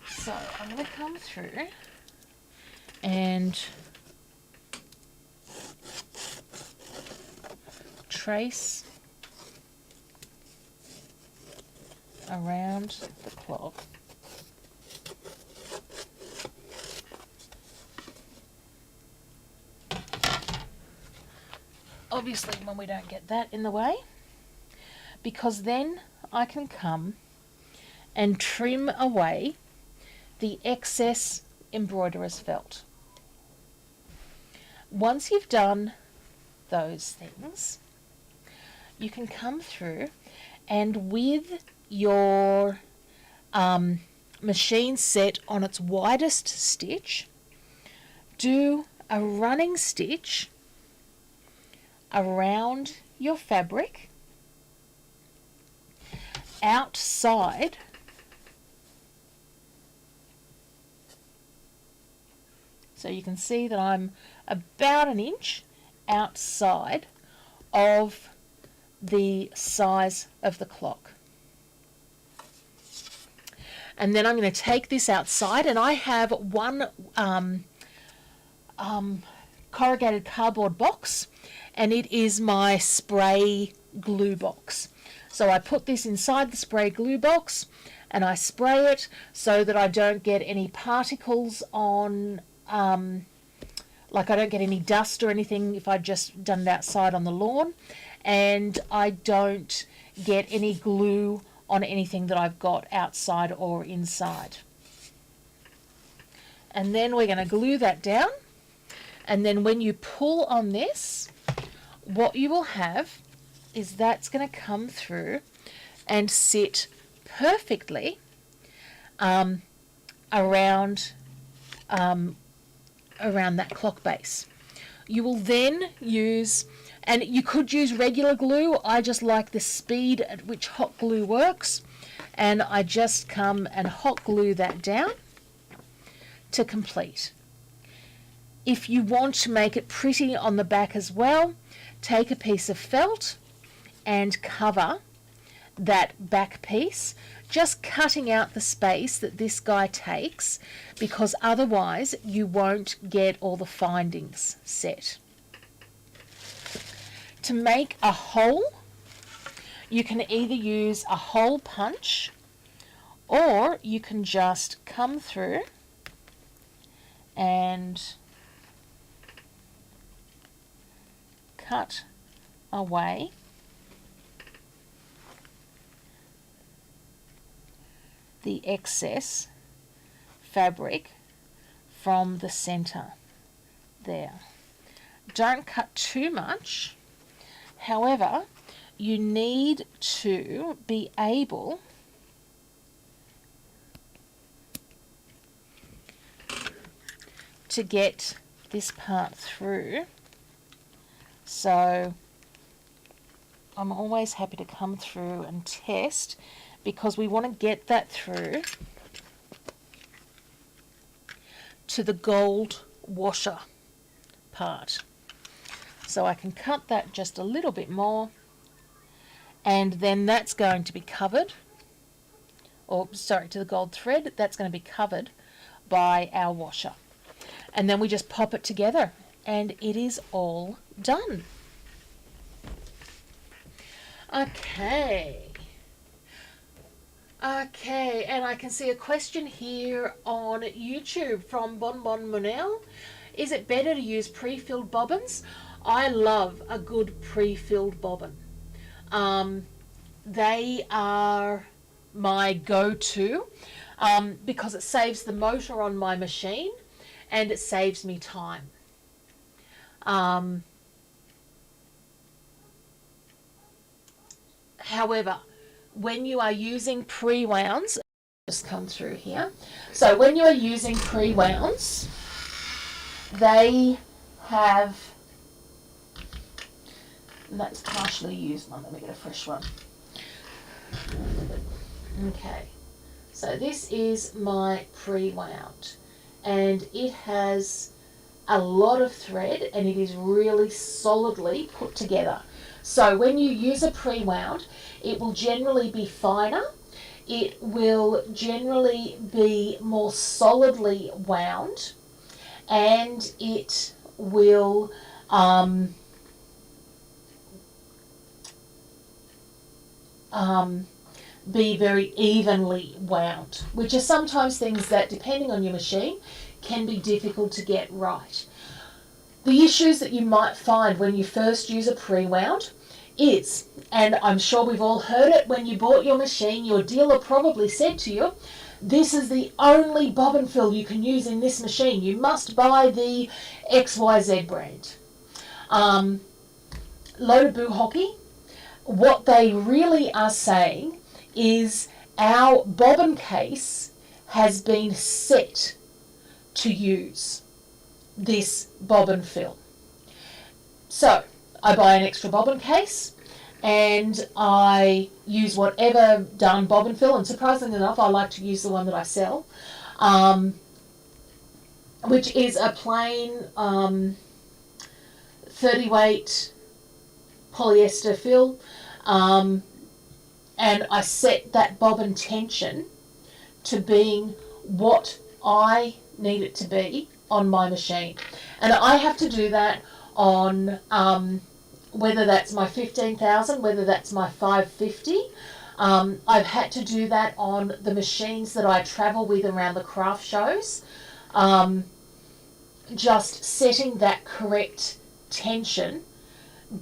[SPEAKER 1] So I'm going to come through and trace around the clog. Obviously when we don't get that in the way, because then I can come and trim away the excess embroiderer's felt. Once you've done those things, you can come through and with your machine set on its widest stitch, do a running stitch around your fabric outside so you can see that I'm about an inch outside of the size of the clock. And then I'm going to take this outside, and I have one corrugated cardboard box, and it is my spray glue box. So I put this inside the spray glue box and I spray it so that I don't get any particles on, like I don't get any dust or anything if I just done it outside on the lawn, and I don't get any glue on anything that I've got outside or inside. And then we're going to glue that down, and then when you pull on this, what you will have is that's going to come through and sit perfectly around that clock base. You will then use, and you could use regular glue, I just like the speed at which hot glue works, and I just come and hot glue that down to complete. If you want to make it pretty on the back as well, take a piece of felt and cover that back piece, just cutting out the space that this guy takes, because otherwise you won't get all the findings set. To make a hole, you can either use a hole punch, or you can just come through and cut away the excess fabric from the center there. Don't cut too much. However, you need to be able to get this part through. So I'm always happy to come through and test, because we want to get that through to the gold washer part. So I can cut that just a little bit more, and then that's going to be covered, or sorry, to the gold thread, that's going to be covered by our washer. And then we just pop it together and it is all done. Okay, and I can see a question here on YouTube from Bonbon Monel. Is it better to use pre-filled bobbins? I love a good pre-filled bobbin. They are my go-to because it saves the motor on my machine and it saves me time. However, when you are using pre-wounds, just come through here. So when you are using pre-wounds, they have, and that's partially used one. Let me get a fresh one. Okay, so this is my pre-wound, and it has a lot of thread and it is really solidly put together. So when you use a pre-wound, it will generally be finer. It will generally be more solidly wound, and it will be very evenly wound, which are sometimes things that, depending on your machine, can be difficult to get right. The issues that you might find when you first use a pre-wound is, and I'm sure we've all heard it, when you bought your machine, your dealer probably said to you, this is the only bobbin fill you can use in this machine. You must buy the XYZ brand. Load of boo hockey. What they really are saying is our bobbin case has been set to use this bobbin fill. So I buy an extra bobbin case and I use whatever done bobbin fill, and surprisingly enough I like to use the one that I sell, which is a plain 30 weight polyester fill, and I set that bobbin tension to being what I need it to be on my machine. And I have to do that on whether that's my 15,000, whether that's my 550. I've had to do that on the machines that I travel with around the craft shows. Just setting that correct tension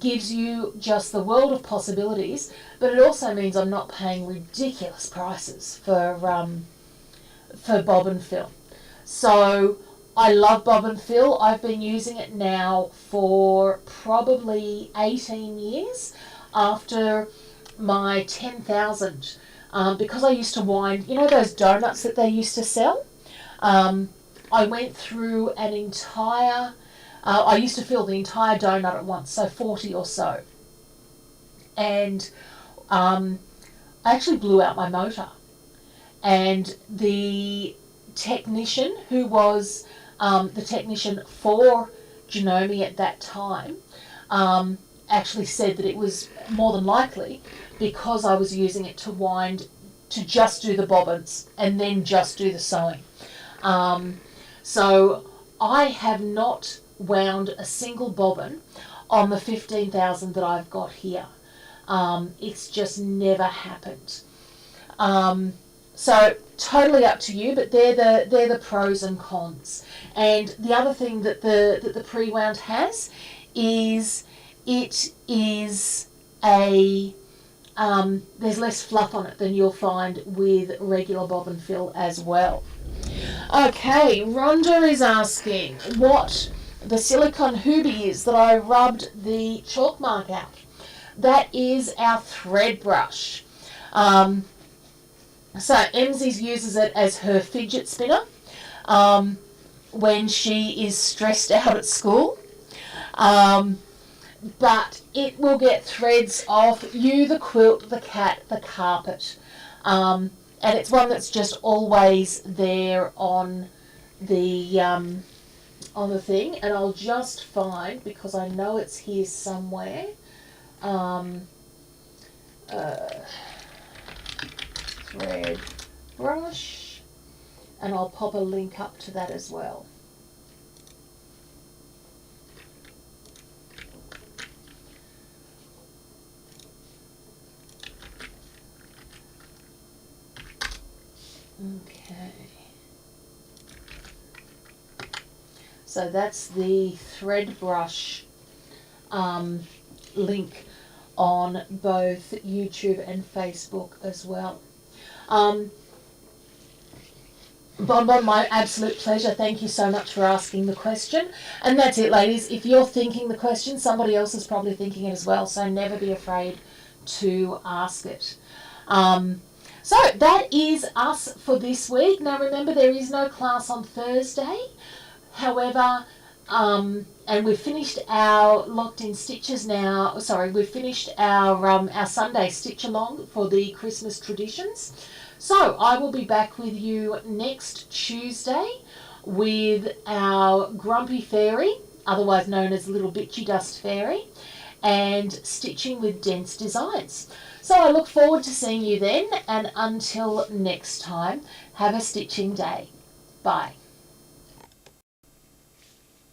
[SPEAKER 1] gives you just the world of possibilities, but it also means I'm not paying ridiculous prices for bobbin fill. So I love bobbin fill. I've been using it now for probably 18 years after my 10,000, because I used to wind, you know those donuts that they used to sell? I went through an entire, I used to fill the entire donut at once, so 40 or so. And I actually blew out my motor. And the technician, who was the technician for Janome at that time, actually said that it was more than likely because I was using it to wind, to just do the bobbins and then just do the sewing. So I have not wound a single bobbin on the 15,000 that I've got here. It's just never happened. So totally up to you, but they're the pros and cons. And the other thing that the pre-wound has is it is a there's less fluff on it than you'll find with regular bobbin fill as well. Okay, Rhonda is asking what the silicone hoobie is that I rubbed the chalk mark out. That is our thread brush. So Emsies uses it as her fidget spinner when she is stressed out at school. But it will get threads off you, the quilt, the cat, the carpet. And it's one that's just always there on the thing. And I'll just find, because I know it's here somewhere, thread brush, and I'll pop a link up to that as well. Okay, so that's the thread brush link on both YouTube and Facebook as well. Bonbon, my absolute pleasure. Thank you so much for asking the question. And that's it, ladies. If you're thinking the question, somebody else is probably thinking it as well. So never be afraid to ask it. So that is us for this week. Now remember, there is no class on Thursday. However, and we've finished our locked in stitches now. Sorry, we've finished our Sunday stitch along for the Christmas traditions. So I will be back with you next Tuesday with our Grumpy Fairy, otherwise known as Little Bitchy Dust Fairy, and stitching with dense designs. So I look forward to seeing you then, and until next time, have a stitching day. Bye.